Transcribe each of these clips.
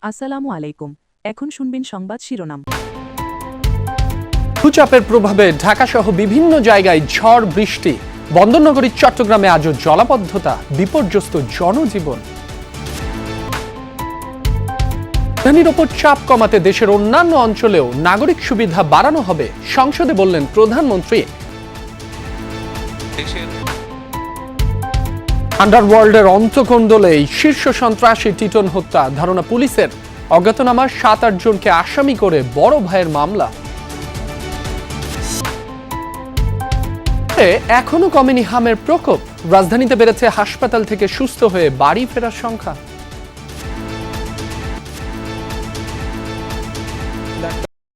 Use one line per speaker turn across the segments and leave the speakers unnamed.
আসসালামু আলাইকুম। এখন শুনবেন সংবাদ শিরোনাম।
লঘুচাপের প্রভাবে ঢাকাসহ বিভিন্ন জায়গায় ঝড় বৃষ্টি, বন্দরনগরী চট্টগ্রামে আজও জলাবদ্ধতা, বিপর্যস্ত জনজীবন। রাজধানীর ওপর চাপ কমাতে দেশের অন্যান্য অঞ্চলেও নাগরিক সুবিধা বাড়ানো হবে, সংসদে বললেন প্রধানমন্ত্রী। আন্ডারওয়ার্ল্ডের অন্তকোন্দলে শীর্ষ সন্ত্রাসী টিটন হত্যা, ধারণা পুলিশের। অজ্ঞাতনামা 7-8 জনকে আসামি করে বড় ভাইয়ের মামলা। এখনো কমেনি হামের প্রকোপ, রাজধানীতে বেড়েছে হাসপাতাল থেকে সুস্থ হয়ে বাড়ি ফেরার সংখ্যা।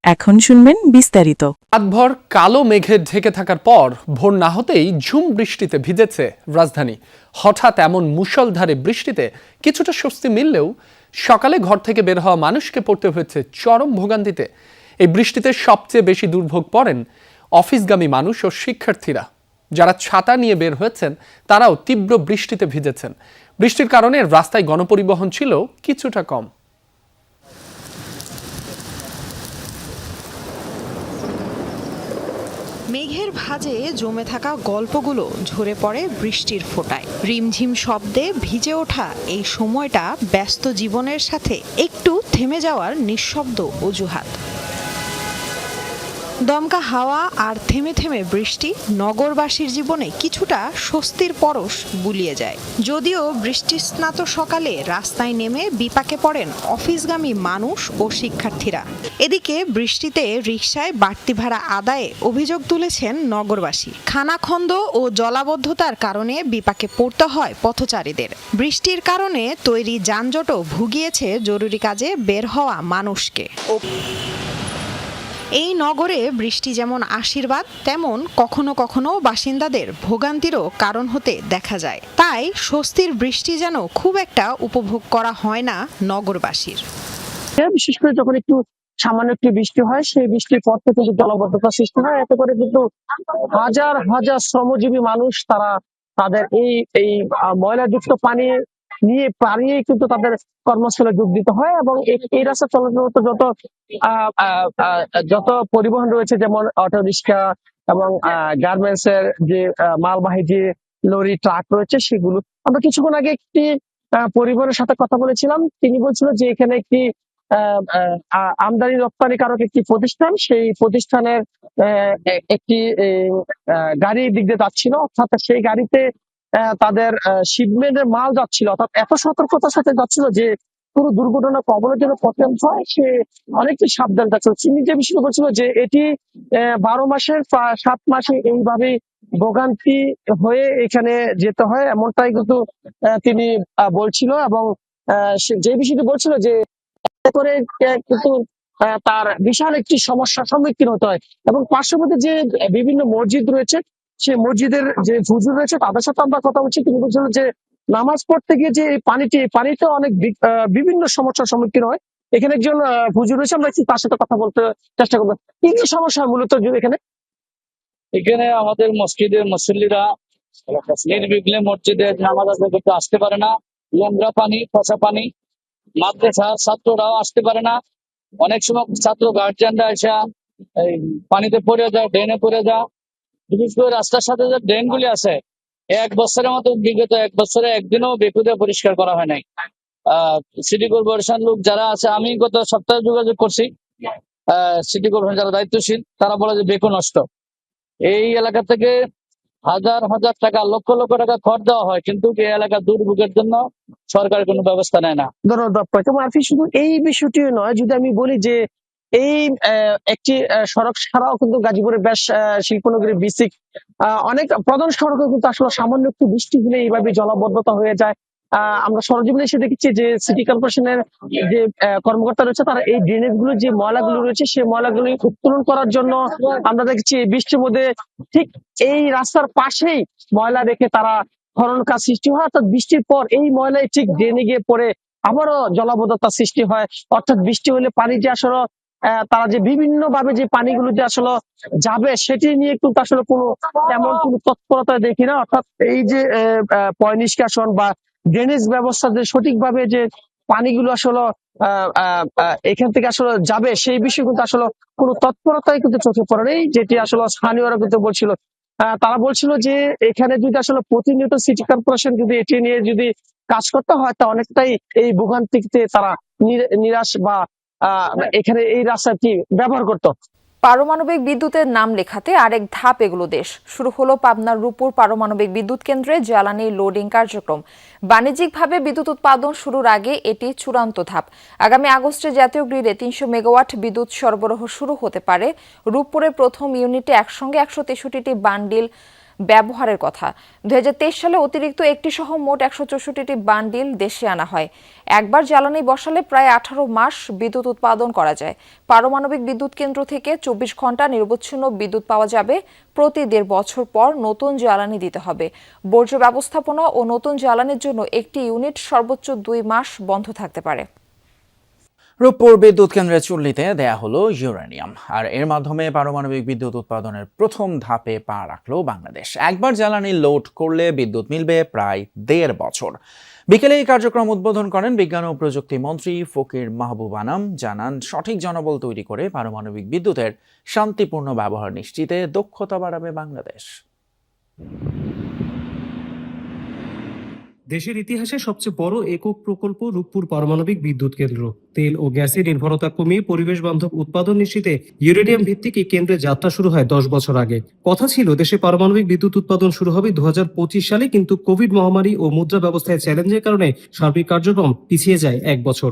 এখন শুনবেন বিস্তারিত।
রাতভর কালো মেঘে ঢেকে থাকার পর ভোর না হতেই ঝুম বৃষ্টিতে ভিজেছে রাজধানী। হঠাৎ এমন মুষলধারে বৃষ্টিতে কিছুটা স্বস্তি মিললেও সকালে ঘর থেকে বের হওয়া মানুষকে পড়তে হয়েছে চরম ভোগান্তিতে। এই বৃষ্টিতে সবচেয়ে বেশি দুর্ভোগ পড়েন অফিসগামী মানুষ ও শিক্ষার্থীরা। যারা ছাতা নিয়ে বের হয়েছেন তারাও তীব্র বৃষ্টিতে ভিজেছেন। বৃষ্টির কারণে রাস্তায় গণপরিবহন ছিল কিছুটা কম।
মেঘের ভাঁজে জমে থাকা গল্পগুলো ঝরে পড়ে বৃষ্টির ফোঁটায়। রিমঝিম শব্দে ভিজে ওঠা এই সময়টা ব্যস্ত জীবনের সাথে একটু থেমে যাওয়ার নিঃশব্দ অজুহাত। দমকা হাওয়া আর থেমে থেমে বৃষ্টি নগরবাসীর জীবনে কিছুটা স্বস্তির পরশ বুলিয়ে যায়। যদিও বৃষ্টিস্নাত সকালে রাস্তায় নেমে বিপাকে পড়েন অফিসগামী মানুষ ও শিক্ষার্থীরা। এদিকে বৃষ্টিতে রিকশায় বাড়তি ভাড়া আদায়ে অভিযোগ তুলেছেন নগরবাসী। খানাখন্দ ও জলাবদ্ধতার কারণে বিপাকে পড়তে হয় পথচারীদের। বৃষ্টির কারণে তৈরি যানজটও ভুগিয়েছে জরুরি কাজে বের হওয়া মানুষকে। এই নগরে বৃষ্টি যেমন আশীর্বাদ, তেমন কখনো কখনো বাসিন্দাদের ভোগান্তিরও কারণ হতে দেখা যায়। তাই স্বস্তির বৃষ্টি যেন খুব একটা উপভোগ করা হয় না নগরবাসীর।
বিশেষ করে যখন একটু সামান্য একটু বৃষ্টি হয়, সেই বৃষ্টির পর থেকে কিন্তু জলাবদ্ধতা সৃষ্টি হয়। এতে করে কিন্তু হাজার হাজার শ্রমজীবী মানুষ তারা তাদের এই ময়লাযুক্ত পানি পানিয়ে কিন্তু তাদের কর্মস্থলে যোগ দিতে হয়। এবং এই রাস্তা চলাচল যত পরিবহন রয়েছে, যেমন অটো রিক্সা এবং গার্মেন্টস এর যে মালবাহী যে লরি ট্রাক রয়েছে, সেগুলো আমরা কিছুক্ষণ আগে একটি পরিবহনের সাথে কথা বলেছিলাম। তিনি বলছিল যে এখানে একটি আমদানি রপ্তানিকারক একটি প্রতিষ্ঠান, সেই প্রতিষ্ঠানের একটি গাড়ি দিক দিয়ে যাচ্ছিল, অর্থাৎ সেই গাড়িতে তাদের শিপমেন্টের মাল যাচ্ছিল, অর্থাৎ এত সতর্কতার সাথে যাচ্ছিল যে কোনো দুর্ঘটনা কবলের জন্য পতন হয় সে অনেকটা সাবধান যাচ্ছিল। তিনি যে বিষয়টা বলছিল যে এটি 12 মাসের 7 মাসে এইভাবে ভোগান্তি হয়ে এখানে যেতে হয়, এমনটাই কিন্তু তিনি বলছিল। এবং যে বিষয়টি বলছিল যে করে কিন্তু তার বিশাল একটি সমস্যার সম্মুখীন হতে হয়। এবং পার্শ্ববর্তী যে বিভিন্ন মসজিদ রয়েছে, সেই মসজিদের যে হুজুর রয়েছে তাদের সাথে আমরা কথা বলছি। তিনি বলছিলেন যে নামাজ পড়তে গিয়ে যে পানিতে অনেক বিভিন্ন সমস্যার সম্মুখীন হয়। এখানে একজন হুজুর রয়েছে, আমরা একটু তার সাথে কথা বলতে চেষ্টা করবো। কি কি সমস্যা মূলত এখানে?
এখানে আমাদের মসজিদের মুসল্লিরা নির্বিঘ্নে মসজিদে নামাজ আদায় করতে আসতে পারে না। নোংরা পানি, পচা পানি, মাদ্রাসার ছাত্ররাও আসতে পারে না। অনেক সময় ছাত্র গার্জিয়ানরা এসে পানিতে পড়ে যায়, ড্রেনে পড়ে যায়। বিশেষ করে রাস্তার সাথে যে ড্রেন গুলি আছে, 1 বছরের মতো বিগত 1 বছরে একদিনও বেকুদে পরিষ্কার করা হয় নাই। সিটি কর্পোরেশন লোক যারা আছে, আমি গত সপ্তাহে যোগাযোগ করছি, সিটি কর্পোরেশন যারা দায়িত্বশীল তারা বলে যে বেকু নষ্ট। এই এলাকা থেকে হাজার হাজার টাকা, লক্ষ লক্ষ টাকা খরচ দেওয়া হয়, কিন্তু এই এলাকার দুর্ভোগের জন্য সরকার কোনো ব্যবস্থা নেয় না।
ধন্যবাদ। শুধু এই বিষয়টি নয়, যদি আমি বলি যে এই একটি সড়ক ছাড়াও কিন্তু গাজীপুরের বেশ শিল্পনগরী বিসিক অনেক প্রধান সড়কে কিন্তু আসলে সামান্য একটু বৃষ্টি হলে এইভাবে জলাবদ্ধতা হয়ে যায়। আমরা সরজমিনে এসে দেখেছি যে সিটি কর্পোরেশনের যে কর্মকর্তা রয়েছে, তারা এই ড্রেনেজ গুলো যে ময়লাগুলো রয়েছে সেই ময়লাগুলি উত্তোলন করার জন্য আমরা দেখছি বৃষ্টির মধ্যে ঠিক এই রাস্তার পাশেই ময়লা রেখে তারা খনন কাজ সৃষ্টি হয়। অর্থাৎ বৃষ্টির পর এই ময়লাই ঠিক ড্রেনে গিয়ে পড়ে আবারও জলাবদ্ধতা সৃষ্টি হয়। অর্থাৎ বৃষ্টি হলে পানি যে আসলে তারা যে বিভিন্ন ভাবে যে পানিগুলো যে আসলে যাবে সেটি নিয়ে কিন্তু আসলে কোনো তেমন কোনো তৎপরতা দেখি না। অর্থাৎ এই যে পয় নিষ্কাশন বা ড্রেনেজ ব্যবস্থা যে সঠিকভাবে যে পানিগুলো আসলে এখান থেকে আসলে যাবে সেই বিষয়ে কিন্তু আসলে কোনো তৎপরতাই কিন্তু চোখে পড়ে নেই, যেটি আসলে স্থানীয়রা কিন্তু বলছিল। তারা বলছিল যে এখানে যদি আসলে প্রতিনিয়ত সিটি কর্পোরেশন যদি এটি নিয়ে যদি কাজ করতে হয় তা অনেকটাই এই ভোগান্তিতে তারা নিরাশ বা এখানে এই রাস্তাটি ব্যবহার করতো।
পারমাণবিক বিদ্যুতের নাম লেখাতে আরেক ধাপ এগুলো দেশ। শুরু হলো পাবনার রূপপুর পারমাণবিক বিদ্যুৎ কেন্দ্রে জ্বালানি লোডিং কার্যক্রম। বাণিজ্যিকভাবে বিদ্যুৎ উৎপাদন শুরুর আগে এটি চূড়ান্ত ধাপ। আগামী আগস্টে জাতীয় গ্রিডে ৩০০ মেগাওয়াট বিদ্যুৎ সরবরাহ শুরু হতে পারে। রূপপুরের প্রথম ইউনিটে একসঙ্গে ১৬৩টি বান্ডিল ব্যবহারের কথা। ২০২৩ সালে অতিরিক্ত একটি সহ মোট ১৬৪টি বান্ডিল দেশে আনা হয়। একবার জ্বালানি বসালে প্রায় ১৮ মাস বিদ্যুৎ উৎপাদন করা যায়। পারমাণবিক বিদ্যুৎ কেন্দ্র থেকে ২৪ ঘন্টা নিরবচ্ছিন্ন বিদ্যুৎ পাওয়া যাবে। প্রতি ১.৫ বছর পর নতুন জ্বালানি দিতে হবে। বর্জ্য ব্যবস্থাপনা ও নতুন জ্বালানির জন্য একটি ইউনিট সর্বোচ্চ ২ মাস বন্ধ থাকতে পারে।
রূপপুর বিদ্যুৎ কেন্দ্রের চুল্লিতে দেয়া হলো ইউরেনিয়াম, আর এর মাধ্যমে পারমাণবিক বিদ্যুৎ উৎপাদনের প্রথম ধাপে পা রাখলো বাংলাদেশ। একবার জ্বালানি লোড করলে বিদ্যুৎ মিলবে প্রায় ১.৫ বছর। বিকেলে এই কার্যক্রম উদ্বোধন করেন বিজ্ঞান ও প্রযুক্তি মন্ত্রী ফকির মাহবুব আনাম। জানান, সঠিক জনবল তৈরি করে পারমাণবিক বিদ্যুতের শান্তিপূর্ণ ব্যবহার নিশ্চিতে দক্ষতা বাড়াবে বাংলাদেশ।
দেশের ইতিহাসে সবচেয়ে বড় একক প্রকল্প রূপপুর পারমাণবিক বিদ্যুৎ কেন্দ্র। তেল ও গ্যাসের নির্ভরতা কমিয়ে পরিবেশ বান্ধব উৎপাদন নিশ্চিতে ইউরেনিয়াম ভিত্তিক এই কেন্দ্রের যাত্রা শুরু হয় ১০ বছর আগে। কথা ছিল দেশে পারমাণবিক বিদ্যুৎ উৎপাদন শুরু হবে ২০২৫ সালে, কিন্তু কোভিড মহামারী ও মুদ্রা ব্যবস্থায় চ্যালেঞ্জের কারণে সার্বিক কার্যক্রম পিছিয়ে যায় ১ বছর।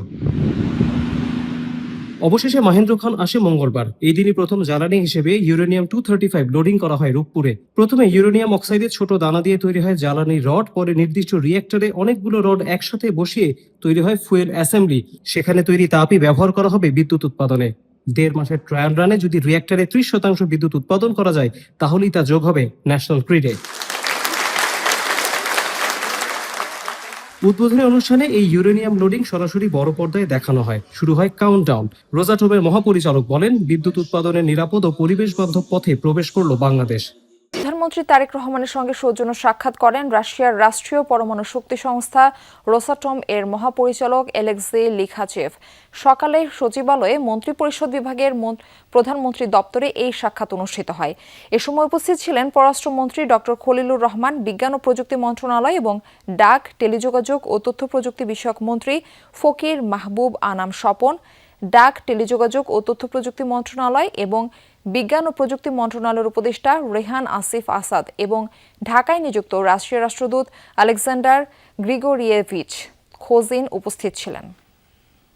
অবশেষে মহেন্দ্র খান আসে মঙ্গলবার। এই দিনই প্রথম জ্বালানি হিসেবে ইউরেনিয়াম 235 লোডিং করা হয় রূপপুরে। প্রথমে ইউরেনিয়াম অক্সাইডের ছোট দানা দিয়ে তৈরি হয় জ্বালানি রড, পরে নির্দিষ্ট রিঅ্যাক্টরে অনেকগুলো রড একসাথে বসিয়ে তৈরি হয় ফুয়েল অ্যাসেম্বলি। সেখানে তৈরি তাপই ব্যবহার করা হবে বিদ্যুৎ উৎপাদনে। ১.৫ মাসের ট্রায়াল রানে যদি রিঅ্যাক্টরে ৩০% বিদ্যুৎ উৎপাদন করা যায়, তাহলেই তা যোগ হবে ন্যাশনাল গ্রিডে। উদ্বোধনী অনুষ্ঠানে এই ইউরেনিয়াম লোডিং সরাসরি বড় পর্দায় দেখানো হয়। শুরু হয় কাউন্টডাউন। রোজাটোমের মহাপরিচালক বলেন, বিদ্যুৎ উৎপাদনের নিরাপদ ও পরিবেশ বান্ধব পথে প্রবেশ করলো বাংলাদেশ।
প্রধানমন্ত্রী তারেক রহমানের সঙ্গে সৌজন্য সাক্ষাৎ করেন রাশিয়ার রাষ্ট্রীয় পরমাণু শক্তি সংস্থা রোসাটম এর মহাপরিচালক এলেক্সেই লিখাচেভ। সকালে সচিবালয়ে মন্ত্রিপরিষদ বিভাগের প্রধানমন্ত্রী দপ্তরে এই সাক্ষাৎ অনুষ্ঠিত হয়। এ সময় উপস্থিত ছিলেন পররাষ্ট্রমন্ত্রী ডক্টর খলিলুর রহমান, বিজ্ঞান ও প্রযুক্তি মন্ত্রণালয় এবং ডাক, টেলিযোগাযোগ ও তথ্য প্রযুক্তি বিষয়ক মন্ত্রী ফকির মাহবুব আনাম স্বপন, ডাক, টেলিযোগাযোগ ও তথ্য প্রযুক্তি মন্ত্রণালয় এবং বিজ্ঞান ও প্রযুক্তি মন্ত্রণালয়ের উপদেষ্টা রেহান আসিফ আসাদ এবং ঢাকায় নিযুক্ত রাশিয়ার রাষ্ট্রদূত আলেকজান্ডার গ্রিগোরিয়েভিচ খোজিন উপস্থিত ছিলেন।